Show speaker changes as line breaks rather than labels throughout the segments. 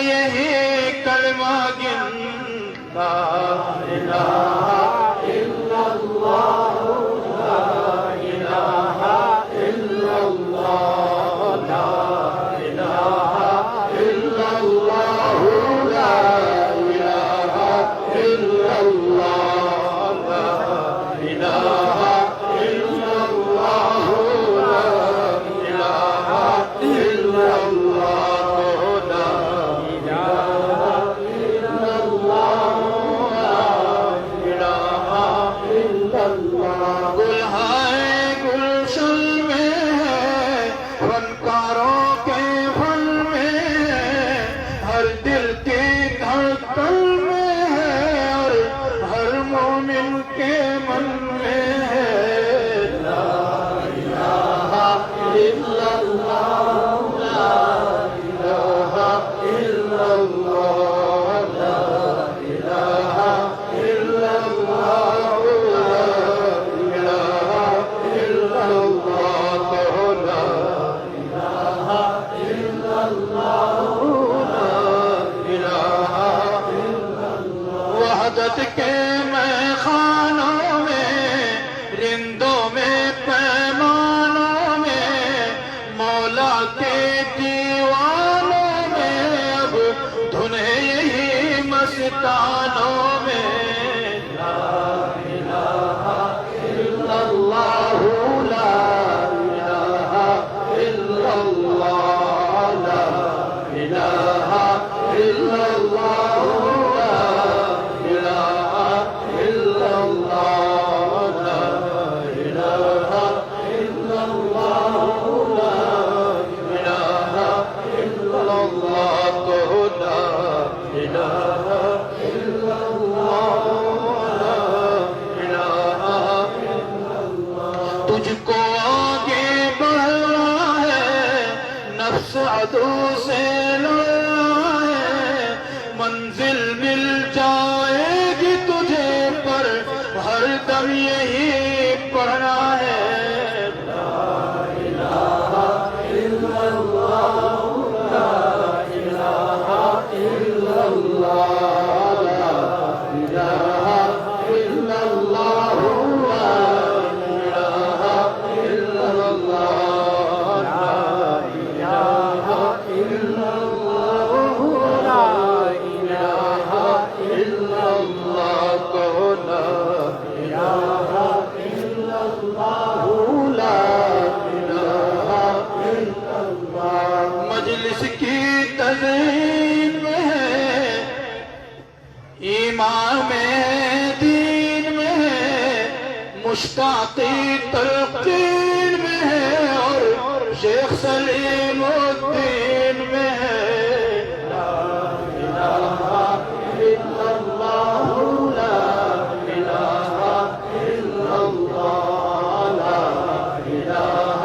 یہی کلمہ گن لا الہ الا اللہ لا الہ الا اللہ لا الہ الا اللہ لا الہ الا اللہ لا الہ الا اللہ لا الہ الا اللہ لا گلہائے گلشن میں ہے فنکاروں کے فن میں ہے ہر دل کی دھڑکن میں ہے اور ہر مومن کے من میں ہے لا الہ الا اللہ لا الہ الا اللہ لا الہ الا اللہ وحدت کے میں خانوں میں رندوں میں پیمانوں میں مولا کے دیوانوں میں اب دھنے یہی مستانوں میں لا الہ الا اللہ لا الہ الا اللہ لا الہ الا اللہ تجھ کو آگے بڑھنا ہے نفس عدو سے لڑنا ہے منزل مل جائے گی تجھے پر ہر دم یہی پڑھنا ہے لا الہ الا اللہ لا الہ الا اللہ لا الہ الا اللہ مجلس کی تزئین میں ہے امام دین میں ہے مشتاقی تلقین میں ہے اور شیخ سلیم الدین میں ہے لا الہ الا اللہ لا الہ الا اللہ لا الہ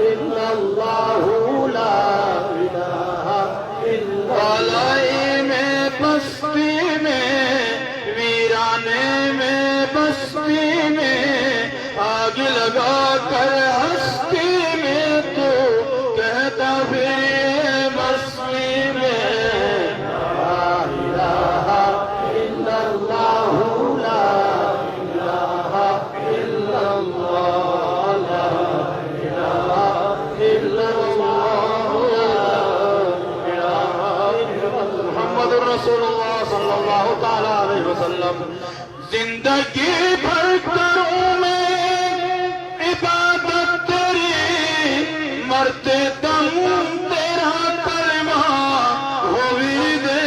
الا اللہ بالائی میں بستی میں ویرانے میں بستی میں آگ لگا کر ہستی میں تو کہتا پھر مستی میں لا الہ الا اللہ لا الہ الا اللہ لا الہ الا اللہ محمد رسول اللہ صلی اللہ تعالی علیہ وسلم زندگی بھر کروں میں عبادت تیری مرتے دم تیرا کلمہ ہوئی دے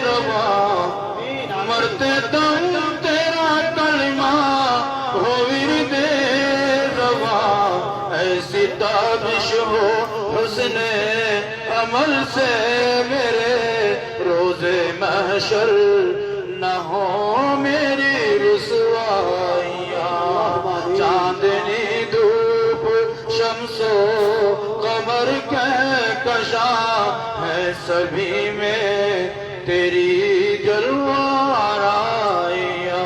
رواں مرتے دم تیرا کلمہ ہوئی دے رواں ایسی تابش ہو حسن عمل سے میرے روز محشر نہ ہو میری رسوائیاں چاندنی دھوپ شمس و قمر کہکشاں ہے سبھی میں تیری جلوہ آرائیاں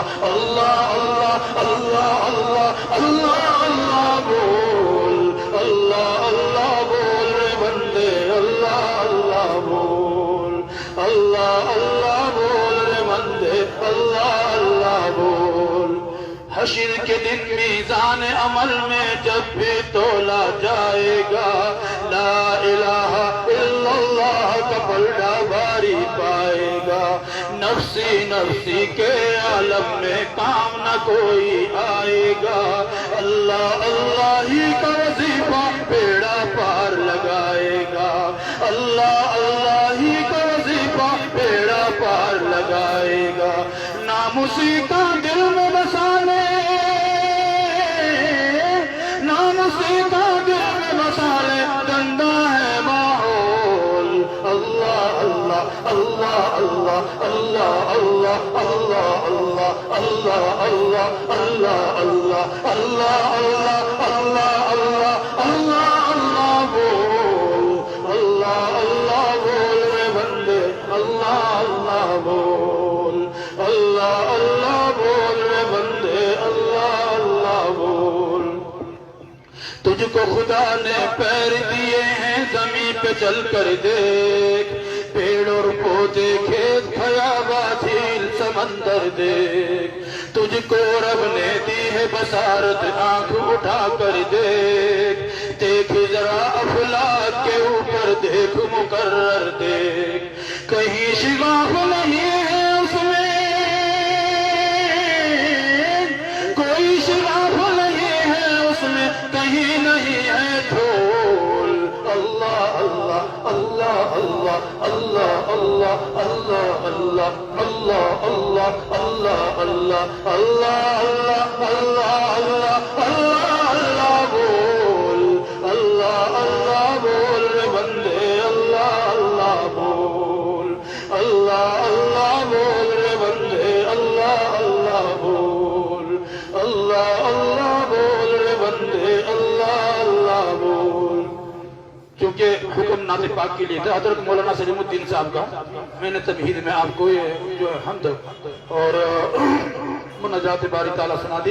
اللہ اللہ اللہ اللہ اللہ اللہ بول اللہ اللہ بول رے بندے اللہ اللہ بول اللہ اللہ بول رے بندے اللہ اللہ بول حشر کے دن میزان عمل میں جب بھی تولا جائے گا لا الہ الا اللہ کا پلڑا بھاری پائے گا نفسی نفسی کے عالم میں کام نہ کوئی آئے گا اللہ اللہ ہی کا وظیفہ بیڑا پار لگائے گا اللہ اللہ ہی کا وظیفہ بیڑا پار لگائے گا ناموسی کا دل میں بسا لے ناموسی کا دل میں بسا لے گندا ہے ماحول اللہ اللہ اللہ اللہ اللہ اللہ اللہ اللہ اللہ اللہ اللہ اللہ اللہ اللہ اللہ اللہ اللہ بول اللہ اللہ بول رے بندے اللہ اللہ بول اللہ اللہ بول رے بندے اللہ اللہ بول تجھ کو خدا نے پیر دیے ہیں زمین پہ چل کر دیکھ پیڑ اور پودے کھیت خیابات جھیل سمندر دیکھ تجھ کو رب نے دی ہے بصارت آنکھ اٹھا کر دیکھ دیکھ ذرا افلاک کے اوپر دیکھ مقرر دیکھ کہیں شگاف نہیں ہے اس میں کوئی شگاف نہیں ہے اس میں کہیں نہیں ہے دھول اللہ اللہ اللہ اللہ اللہ اللہ اللہ اللہ اللہ اللہ اللہ اللہ اللہ اللہ اللہ اللہ اللہ بول اللہ اللہ بول رے بندے اللہ اللہ بول اللہ اللہ بول رے بندے اللہ اللہ بول اللہ اللہ بول رے بندے اللہ اللہ بول کیونکہ حکم نعت پاک کے لیے تھا حضرت مولانا سلیم الدین صاحب کا میں نے تمہید میں آپ کو یہ جو حمد اور مناجات باری تعالیٰ سنا دی